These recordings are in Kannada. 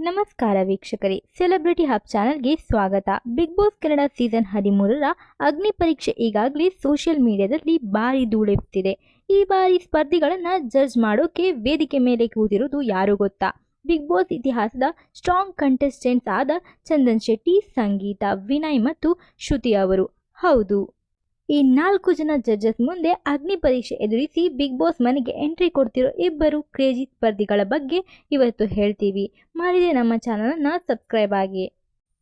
ನಮಸ್ಕಾರ ವೀಕ್ಷಕರೇ, ಸೆಲೆಬ್ರಿಟಿ ಹಬ್ ಚಾನಲ್ಗೆ ಸ್ವಾಗತ. ಬಿಗ್ ಬಾಸ್ ಕನ್ನಡ ಸೀಸನ್ 13ರ ಅಗ್ನಿ ಪರೀಕ್ಷೆ ಈಗಾಗಲೇ ಸೋಷಿಯಲ್ ಮೀಡಿಯಾದಲ್ಲಿ ಭಾರಿ ಧೂಳೆತ್ತಿದೆ. ಈ ಬಾರಿ ಸ್ಪರ್ಧಿಗಳನ್ನು ಜಡ್ಜ್ ಮಾಡೋಕೆ ವೇದಿಕೆ ಮೇಲೆ ಕೂತಿರೋದು ಯಾರು ಗೊತ್ತಾ? ಬಿಗ್ ಬಾಸ್ ಇತಿಹಾಸದ ಸ್ಟ್ರಾಂಗ್ ಕಂಟೆಸ್ಟೆಂಟ್ಸ್ ಆದ ಚಂದನ್ ಶೆಟ್ಟಿ, ಸಂಗೀತ, ವಿನಯ್ ಮತ್ತು ಶ್ರುತಿ ಅವರು. ಹೌದು, ಈ 4 ಜನ ಜಡ್ಜಸ್ ಮುಂದೆ ಅಗ್ನಿ ಪರೀಕ್ಷೆ ಎದುರಿಸಿ ಬಿಗ್ ಬಾಸ್ ಮನೆಗೆ ಎಂಟ್ರಿ ಕೊಡ್ತಿರೋ ಇಬ್ಬರು ಕ್ರೇಜಿ ಸ್ಪರ್ಧಿಗಳ ಬಗ್ಗೆ ಇವತ್ತು ಹೇಳ್ತೀವಿ. ಮಾಡಿದ್ರೆ ನಮ್ಮ ಚಾನಲನ್ನು ಸಬ್ಸ್ಕ್ರೈಬ್ ಆಗಿ.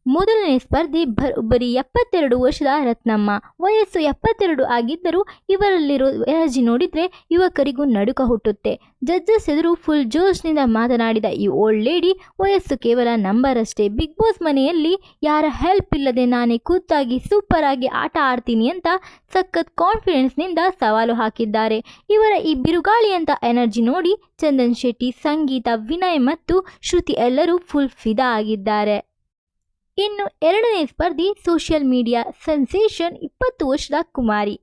ಮೊದಲನೇ ಸ್ಪರ್ಧಿ ಬರೀ 72 ವರ್ಷದ ರತ್ನಮ್ಮ. ವಯಸ್ಸು 72 ಆಗಿದ್ದರೂ ಇವರಲ್ಲಿರೋ ಎನರ್ಜಿ ನೋಡಿದ್ರೆ ಯುವಕರಿಗೂ ನಡುಕ ಹುಟ್ಟುತ್ತೆ. ಜಡ್ಜಸ್ ಎದುರು ಫುಲ್ ಜೋಶ್ನಿಂದ ಮಾತನಾಡಿದ ಈ ಓಲ್ಡ್ ಲೇಡಿ, ವಯಸ್ಸು ಕೇವಲ ನಂಬರ್ ಅಷ್ಟೇ. ಬಿಗ್ ಬಾಸ್ ಮನೆಯಲ್ಲಿ ಯಾರ ಹೆಲ್ಪ್ ಇಲ್ಲದೆ ನಾನೇ ಖುದ್ದಾಗಿ ಸೂಪರ್ ಆಗಿ ಆಟ ಆಡ್ತೀನಿ ಅಂತ ಸಖತ್ ಕಾನ್ಫಿಡೆನ್ಸ್ನಿಂದ ಸವಾಲು ಹಾಕಿದ್ದಾರೆ. ಇವರ ಈ ಬಿರುಗಾಳಿಯಂತ ಎನರ್ಜಿ ನೋಡಿ ಚಂದನ್ ಶೆಟ್ಟಿ, ಸಂಗೀತ, ವಿನಯ್ ಮತ್ತು ಶ್ರುತಿ ಎಲ್ಲರೂ ಫುಲ್ ಫಿದಾ ಆಗಿದ್ದಾರೆ. ಇನ್ನು ಎರಡನೇ ಸ್ಪರ್ಧಿ ಸೋಷಿಯಲ್ ಮೀಡಿಯಾ ಸೆನ್ಸೇಷನ್ 20 ವರ್ಷದ ಕುಮಾರಿ.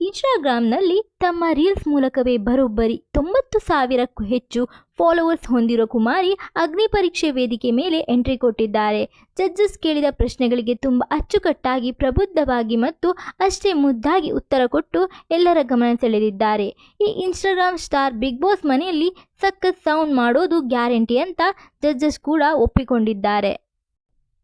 ಇನ್ಸ್ಟಾಗ್ರಾಮ್ನಲ್ಲಿ ತಮ್ಮ ರೀಲ್ಸ್ ಮೂಲಕವೇ ಬರೋಬ್ಬರಿ 90,000ಕ್ಕೂ ಹೆಚ್ಚು ಫಾಲೋವರ್ಸ್ ಹೊಂದಿರೋ ಕುಮಾರಿ ಅಗ್ನಿ ಪರೀಕ್ಷೆ ವೇದಿಕೆ ಮೇಲೆ ಎಂಟ್ರಿ ಕೊಟ್ಟಿದ್ದಾರೆ. ಜಡ್ಜಸ್ ಕೇಳಿದ ಪ್ರಶ್ನೆಗಳಿಗೆ ತುಂಬ ಅಚ್ಚುಕಟ್ಟಾಗಿ, ಪ್ರಬುದ್ಧವಾಗಿ ಮತ್ತು ಅಷ್ಟೇ ಮುದ್ದಾಗಿ ಉತ್ತರ ಕೊಟ್ಟು ಎಲ್ಲರ ಗಮನ ಸೆಳೆದಿದ್ದಾರೆ. ಈ ಇನ್ಸ್ಟಾಗ್ರಾಮ್ ಸ್ಟಾರ್ ಬಿಗ್ ಬಾಸ್ ಮನೆಯಲ್ಲಿ ಸಖತ್ ಸೌಂಡ್ ಮಾಡೋದು ಗ್ಯಾರಂಟಿ ಅಂತ ಜಡ್ಜಸ್ ಕೂಡ ಒಪ್ಪಿಕೊಂಡಿದ್ದಾರೆ.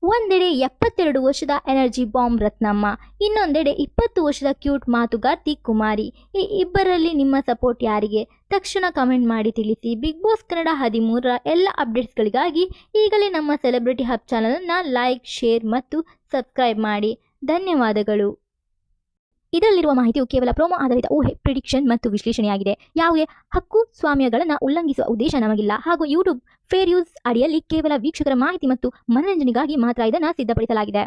ಒಂದೆಡೆ 72 ವರ್ಷದ ಎನರ್ಜಿ ಬಾಂಬ್ ರತ್ನಮ್ಮ, ಇನ್ನೊಂದೆಡೆ 20 ವರ್ಷದ ಕ್ಯೂಟ್ ಮಾತುಗಾರ್ತಿ ಕುಮಾರಿ. ಈ ಇಬ್ಬರಲ್ಲಿ ನಿಮ್ಮ ಸಪೋರ್ಟ್ ಯಾರಿಗೆ? ತಕ್ಷಣ ಕಮೆಂಟ್ ಮಾಡಿ ತಿಳಿಸಿ. ಬಿಗ್ ಬಾಸ್ ಕನ್ನಡ 13ರ ಎಲ್ಲ ಅಪ್ಡೇಟ್ಸ್ಗಳಿಗಾಗಿ ಈಗಲೇ ನಮ್ಮ ಸೆಲೆಬ್ರಿಟಿ ಹಬ್ ಚಾನಲನ್ನು ಲೈಕ್, ಶೇರ್ ಮತ್ತು ಸಬ್ಸ್ಕ್ರೈಬ್ ಮಾಡಿ. ಧನ್ಯವಾದಗಳು. ಇದರಲ್ಲಿರುವ ಮಾಹಿತಿಯು ಕೇವಲ ಪ್ರೋಮೋ ಆಧಾರಿತ ಊಹೆ, ಪ್ರಿಡಿಕ್ಷನ್ ಮತ್ತು ವಿಶ್ಲೇಷಣೆಯಾಗಿದೆ. ಯಾವುದೇ ಹಕ್ಕು ಸ್ವಾಮ್ಯಗಳನ್ನು ಉಲ್ಲಂಘಿಸುವ ಉದ್ದೇಶ ನಮಗಿಲ್ಲ ಹಾಗೂ ಯೂಟ್ಯೂಬ್ ಫೇರ್ ಯೂಸ್ ಅಡಿಯಲ್ಲಿ ಕೇವಲ ವೀಕ್ಷಕರ ಮಾಹಿತಿ ಮತ್ತು ಮನರಂಜನೆಗಾಗಿ ಮಾತ್ರ ಇದನ್ನು ಸಿದ್ಧಪಡಿಸಲಾಗಿದೆ.